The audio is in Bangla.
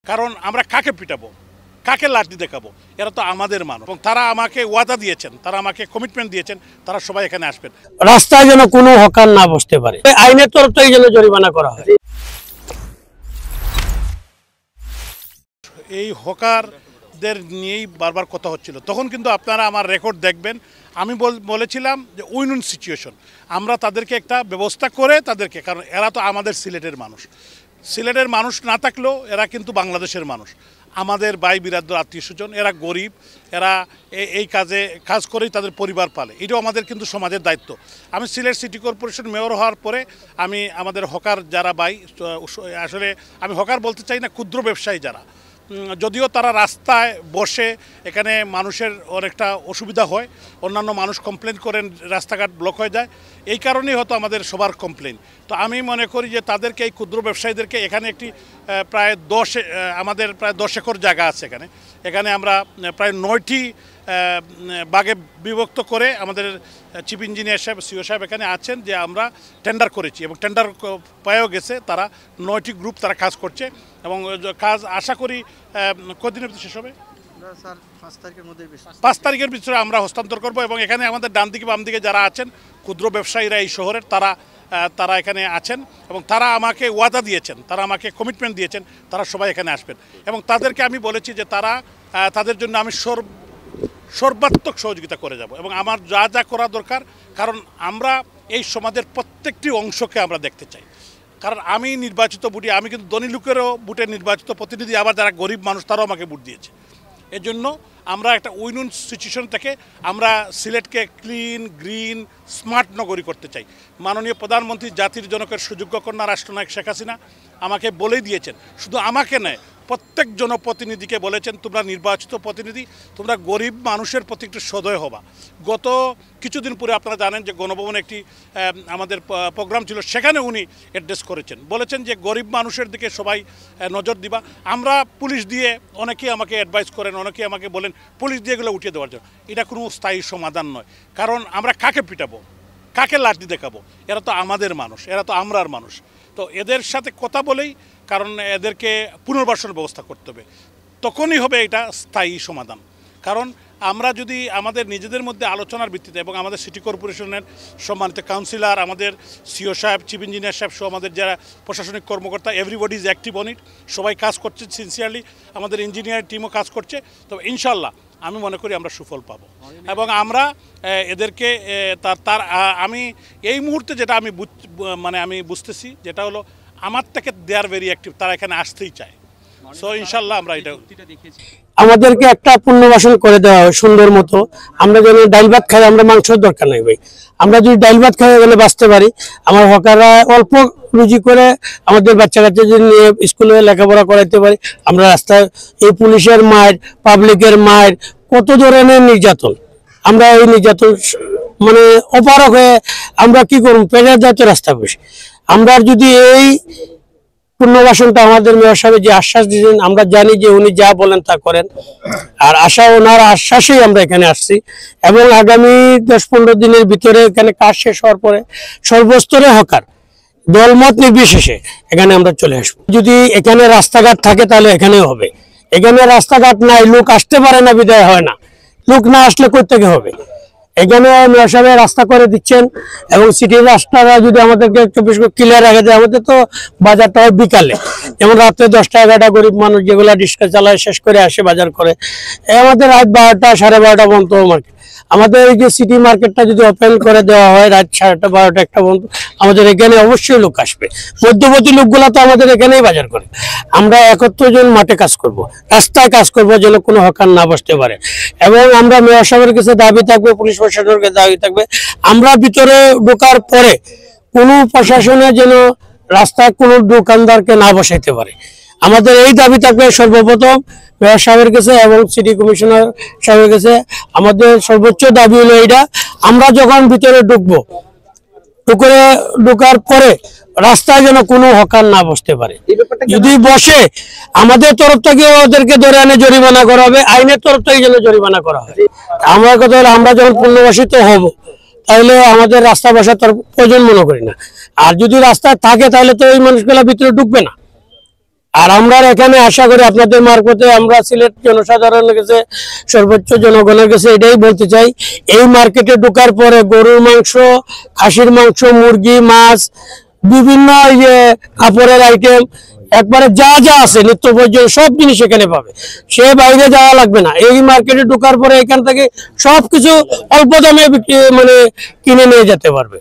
কারণ আমরা কাকে পিটাবো, কাকে লাঠি দেখাবো? এরা তো আমাদের মানুষ এবং তারা আমাকে ওয়াদা দিয়েছেন, তারা আমাকে কমিটমেন্ট দিয়েছেন, তারা সবাই এখানে আসবেন। রাস্তায় যেন কোনো হকার না বসতে পারে, আইনের তরফ থেকে যেন জরিমানা করা হয়। এই হকারদের নিয়েই বারবার কথা হচ্ছিল, তখন কিন্তু আপনারা আমার রেকর্ড দেখবেন। আমি বলেছিলাম যে উইন উইন সিচুয়েশন, আমরা তাদেরকে একটা ব্যবস্থা করে তাদেরকে, কারণ এরা তো আমাদের সিলেটের মানুষ, সিলেটের মানুষ না থাকলেও এরা কিন্তু বাংলাদেশের মানুষ, আমাদের ভাই বিরাদর আত্মীয় স্বজন। এরা গরিব, এরা এই কাজ করেই তাদের পরিবার পালে, এটাও আমাদের কিন্তু সমাজের দায়িত্ব। আমি সিলেট সিটি কর্পোরেশন মেয়র হওয়ার পরে আমি আমাদের হকার যারা ভাই, আসলে আমি হকার বলতে চাই না, ক্ষুদ্র ব্যবসায়ী যারা, যদিও তারা রাস্তায় বসে, এখানে মানুষের অনেকটা অসুবিধা হয়, অন্যান্য মানুষ কমপ্লেন করেন রাস্তাঘাট ব্লক হয়ে যায়, এই কারণেই হয়তো আমাদের সবার কমপ্লেন। তো আমি মনে করি যে তাদেরকে, এই ক্ষুদ্র ব্যবসায়ীদেরকে, এখানে একটি প্রায় আমাদের প্রায় 10 একর জায়গা আছে এখানে আমরা প্রায় 9টি ভাগে বিভক্ত করে, আমাদের চিফ ইঞ্জিনিয়ার সাহেব, সিও সাহেব এখানে আছেন, যে আমরা টেন্ডার করেছি এবং টেন্ডার পাওয়া গেছে। তারা 9টি গ্রুপ তারা কাজ করছে এবং কাজ আশা করি কতদিনের ভিতরে শেষ হবে? 5 তারিখের ভিতরে আমরা হস্তান্তর করব। এবং এখানে আমাদের ডান দিকে বাম দিকে যারা আছেন ক্ষুদ্র ব্যবসায়ীরা এই শহরের, তারা এখানে আছেন এবং তারা আমাকে ওয়াদা দিয়েছেন, তারা আমাকে কমিটমেন্ট দিয়েছেন, তারা সবাই এখানে আসবেন। এবং তাদেরকে আমি বলেছি যে তাদের জন্য আমি সর্বাত্মক সহযোগিতা করে যাব এবং আমার যা যা করা দরকার, কারণ আমরা এই সমাজের প্রত্যেকটি অংশকে আমরা দেখতে চাই। কারণ আমি নির্বাচিত ভোটে, আমি কিন্তু ধনী লোকেরও ভোটে নির্বাচিত প্রতিনিধি, আবার যারা গরিব মানুষ তারাও আমাকে ভোট দিয়েছে। এজন্য আমরা একটা উইন উইন সিচুয়েশন থেকে আমরা সিলেটকে ক্লিন, গ্রিন, স্মার্ট নগরী করতে চাই। মাননীয় প্রধানমন্ত্রী, জাতির জনকের সুযোগ্য কন্যা রাষ্ট্রনায়ক শেখ হাসিনা আমাকে বলেই দিয়েছেন, শুধু আমাকে নয়, প্রত্যেক জনপ্রতিনিধিকে বলেছেন, তোমরা নির্বাচিত প্রতিনিধি, তোমরা গরিব মানুষের প্রতি একটু সদয় হবা। গত কিছুদিন পরে আপনারা জানেন যে গণভবনে একটি আমাদের প্রোগ্রাম ছিল, সেখানে উনি অ্যাড্রেস করেছেন, বলেছেন যে গরিব মানুষের দিকে সবাই নজর দিবা। আমরা পুলিশ দিয়ে, অনেকেই আমাকে অ্যাডভাইস করেন, অনেকেই আমাকে বলেন পুলিশ দিয়ে এগুলো উঠিয়ে দেওয়ার জন্য, এটা কোনো স্থায়ী সমাধান নয়। কারণ আমরা কাকে পিটাবো, কাকে লাঠি দেখাবো? এরা তো আমাদের মানুষ, এরা তো আমরার মানুষ। তো এদের সাথে কথা বলেই, কারণ এদেরকে পুনর্বাসনের ব্যবস্থা করতে হবে, তখনই হবে এটা স্থায়ী সমাধান। কারণ আমরা যদি আমাদের নিজেদের মধ্যে আলোচনার ভিত্তিতে, এবং আমাদের সিটি কর্পোরেশনের সম্মানিত কাউন্সিলর, আমাদের সিও সাহেব, চিফ ইঞ্জিনিয়ার সাহেব সহ আমাদের যারা প্রশাসনিক কর্মকর্তা, everybody is active on it, সবাই কাজ করছে সিনসিয়ারলি, আমাদের ইঞ্জিনিয়ার টিমও কাজ করছে। তবে ইনশাল্লাহ আমি মনে করি আমরা সুফল পাবো এবং আমরা এদেরকে আমি এই মুহূর্তে যেটা আমি বুঝতেছি, যেটা হলো আমার থেকে দে আর ভেরি অ্যাক্টিভ, তারা এখানে আসতেই চায়। সো ইনশাল্লাহ আমরা এটা আমাদেরকে একটা পুনর্বাসন করে দেওয়া হয় সুন্দর মতো। আমরা যেন ডাইল ভাত খাই, আমরা মাংসের দরকার নাই ভাই। আমরা যদি ডাইল ভাত খাই গেলে বাঁচতে পারি। আমার হকাররা অল্প রুজি করে আমাদের বাচ্চা কাচ্চাদের নিয়ে স্কুলে লেখাপড়া করাইতে পারি। আমরা রাস্তায় এই পুলিশের মায়ের, পাবলিকের মায়ের, কত ধরনের নির্যাতন, আমরা এই নির্যাতন মানে অপারক হয়ে আমরা কি করব, পেটের দায়িত্ব রাস্তা বসে। আমরা যদি এই পুনর্বাসনটা, আমাদের মেয়র সাহেব যে আশ্বাস দিয়েছেন, আমরা জানি যে উনি যা বলেন তা করেন, আর ওনার আশ্বাসেই আমরা এখানে আসছি। এবং আগামী 10-15 দিনের ভিতরে এখানে কাজ শেষ হওয়ার পরে সর্বস্তরে হকার, দলমত নির্বিশেষে এখানে আমরা চলে আসবো। যদি এখানে রাস্তাঘাট থাকে তাহলে এখানেও হবে। এখানে রাস্তাঘাট নাই, লোক আসতে পারে না, বিদায় হয় না। লোক না আসলে কই থেকে হবে? এখানে মেয়র সাহেব রাস্তা করে দিচ্ছেন এবং সিটির রাস্তাটা যদি আমাদেরকে 24 ক্লিয়ার রাখে দেয়। আমাদের তো বাজারটা হয় বিকালে, যেমন রাত্রে 10টা-11টা গরিব মানুষ যেগুলো রিক্সা চালায় শেষ করে আসে বাজার করে, আমাদের রাত 12টা, 12:30 পর্যন্ত মার্কেট। আমাদের এই যে সিটি মার্কেটটা যদি ওপেন করে দেওয়া হয় রাত 12টা, 1টা পর্যন্ত, আমাদের এখানে অবশ্যই লোক আসবে। মধ্যবর্তী লোকগুলা তো আমাদের এখানেই বাজার করে। আমরা 71 জন মাঠে কাজ করব, রাস্তায় কাজ করব, যেন কোনো হকার না বসতে পারে। এবং আমরা মেয়র সাহেবের কাছে দাবি থাকবে, পুলিশ প্রশাসনের কাছে দাবি থাকবে, আমরা ভিতরে ঢোকার পরে কোনো প্রশাসনে যেন রাস্তায় কোনো দোকানদারকে না বসাইতে পারে। আমাদের এই দাবি থাকবে সর্বপ্রথম মেয়র সাহেবের কাছে এবং সিটি কমিশনার সাহেবের কাছে। আমাদের সর্বোচ্চ দাবি হলো এইটা, আমরা যখন ভিতরে ঢোকার পরে রাস্তায় যেন কোনো হকার না বসতে পারে। যদি বসে, আমাদের তরফ থেকে ওদেরকে ধরে এনে জরিমানা করা হবে, আইনের তরফ থেকে যেন জরিমানা করা হয়। আমার কথা হলো, আমরা যখন পুনর্বাসিত হব তাহলে আমাদের রাস্তা বসার প্রয়োজন মনে করি না। আর যদি রাস্তায় থাকে তাহলে তো ওই মানুষগুলা ভিতরে ঢুকবে না। আর আমরা এখানে আশা করি আপনাদের মারফতে আমরা সিলেট জনসাধারণের কাছে সর্বোচ্চ জনগণের কাছে এটাই বলতে চাই, এই মার্কেটে ঢোকার পরে গরুর মাংস, খাসির মাংস, মুরগি, মাছ, বিভিন্ন কাপড়ের আইটেম, একবারে যা যা আছে নিত্য প্রয়োজনীয় সব জিনিস এখানে পাবে। সে বাইরে যাওয়া লাগবে না, এই মার্কেটে ঢোকার পরে এখান থেকে সবকিছু অল্প দামে কিনে নিয়ে যেতে পারবে।